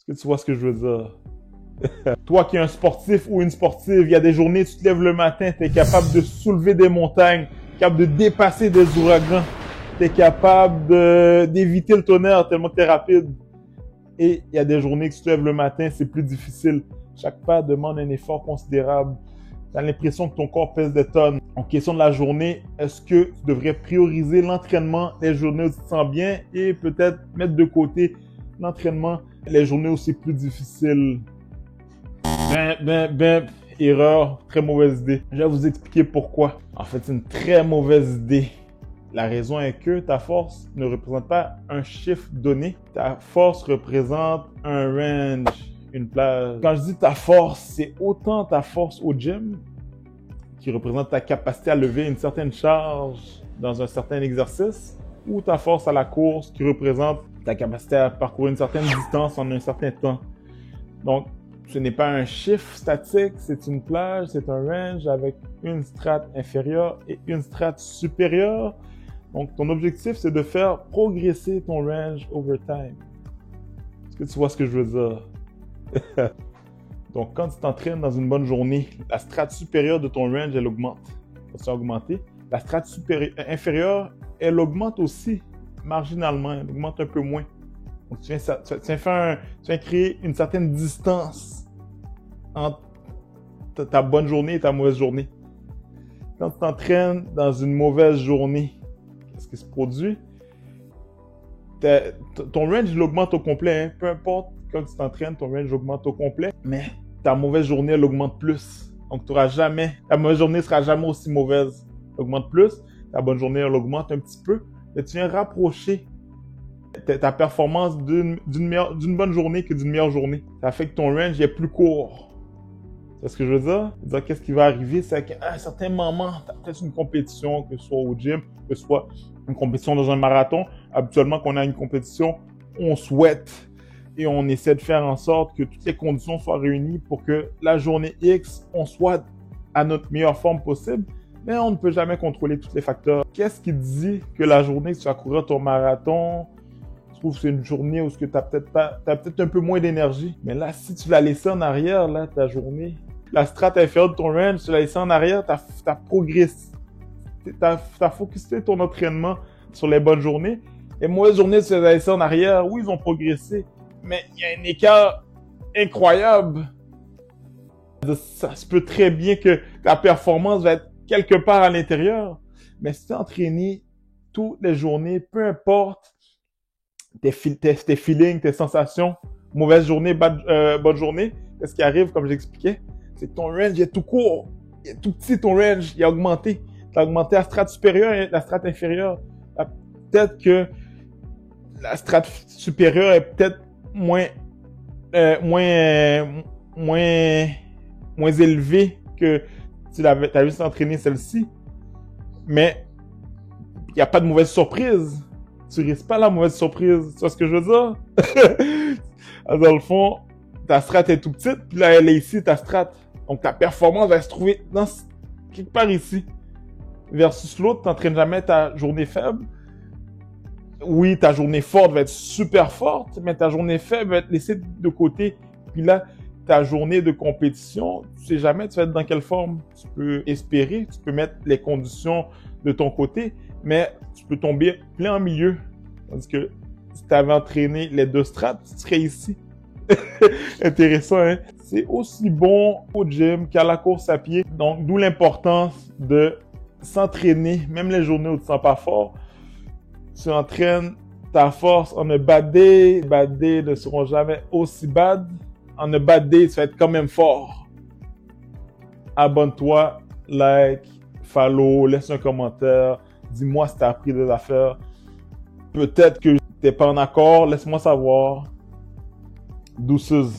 Est-ce que tu vois ce que je veux dire? Toi qui es un sportif ou une sportive, il y a des journées, tu te lèves le matin, tu es capable de soulever des montagnes, capable de dépasser des ouragans, tu es capable d'éviter le tonnerre tellement que tu es rapide. Et il y a des journées que tu te lèves le matin, c'est plus difficile. Chaque pas demande un effort considérable. Tu as l'impression que ton corps pèse des tonnes. En question de la journée, est-ce que tu devrais prioriser l'entraînement les journées où tu te sens bien et peut-être mettre de côté l'entraînement les journées où c'est plus difficile? Erreur, très mauvaise idée. Je vais vous expliquer pourquoi. En fait, c'est une très mauvaise idée. La raison est que ta force ne représente pas un chiffre donné. Ta force représente un range, une plage. Quand je dis ta force, c'est autant ta force au gym, qui représente ta capacité à lever une certaine charge dans un certain exercice, ou ta force à la course, qui représente ta capacité à parcourir une certaine distance en un certain temps. Donc, ce n'est pas un chiffre statique, c'est une plage, c'est un range avec une strate inférieure et une strate supérieure. Donc, ton objectif, c'est de faire progresser ton range over time. Est-ce que tu vois ce que je veux dire? Donc, quand tu t'entraînes dans une bonne journée, la strate supérieure de ton range, elle augmente. Elle va augmenter. La strate inférieure, elle augmente aussi marginalement. Elle augmente un peu moins. Donc, tu viens créer une certaine distance entre ta bonne journée et ta mauvaise journée. Quand tu t'entraînes dans une mauvaise journée, qu'est-ce qui se produit? Ton range, il augmente au complet. Hein? Peu importe quand tu t'entraînes, ton range augmente au complet. Mais ta mauvaise journée, elle augmente plus. Donc, ta mauvaise journée ne sera jamais aussi mauvaise. Elle augmente plus. Ta bonne journée, elle augmente un petit peu. Mais tu viens rapprocher ta performance d'une bonne journée que d'une meilleure journée. Ça fait que ton range est plus court. C'est ce que je veux dire? C'est-à-dire, qu'est-ce qui va arriver? C'est qu'à un certain moment, tu as peut-être une compétition, que ce soit au gym, que ce soit une compétition dans un marathon. Habituellement, quand on a une compétition, on souhaite et on essaie de faire en sorte que toutes les conditions soient réunies pour que la journée X, on soit à notre meilleure forme possible. Mais on ne peut jamais contrôler tous les facteurs. Qu'est-ce qui dit que la journée que tu vas courir ton marathon, je trouve que c'est une journée où tu as peut-être un peu moins d'énergie. Mais là, si tu l'as laissé en arrière, là, ta journée, la strate inférieure de ton range, tu l'as laissé en arrière, t'as progressé. T'as focusé ton entraînement sur les bonnes journées. Les mauvaises journées, tu les as laissées en arrière. Oui, ils ont progressé. Mais il y a un écart incroyable. Ça se peut très bien que ta performance va être quelque part à l'intérieur. Mais si tu es entraîné toutes les journées, peu importe tes feelings, tes sensations, mauvaise journée, bonne journée, qu'est-ce qui arrive, comme j'expliquais, c'est que ton range est tout court, il est tout petit, ton range, il a augmenté. Tu as augmenté la strate supérieure et la strate inférieure. Peut-être que la strate supérieure est peut-être moins élevée que tu as juste entraîné celle-ci. Mais il n'y a pas de mauvaise surprise. Tu risques pas la mauvaise surprise. Tu vois ce que je veux dire? Dans le fond, ta strate est tout petite, puis là, elle est ici, ta strate. Donc, ta performance va se trouver quelque part ici. Versus l'autre, tu n'entraînes jamais ta journée faible. Oui, ta journée forte va être super forte, mais ta journée faible va être laissée de côté. Puis là, ta journée de compétition, tu sais jamais tu vas être dans quelle forme. Tu peux espérer, tu peux mettre les conditions de ton côté, mais tu peux tomber plein en milieu. Tandis que si tu avais entraîné les deux strates, tu serais ici. Intéressant, hein? C'est aussi bon au gym qu'à la course à pied. Donc, d'où l'importance de s'entraîner, même les journées où tu ne te sens pas fort. Tu entraînes ta force en a bad day. Bad day ne seront jamais aussi bad. En a bad day, tu vas être quand même fort. Abonne-toi, like, follow, laisse un commentaire. Dis-moi si tu as appris des affaires. Peut-être que tu n'es pas en accord, laisse-moi savoir. Douceuse.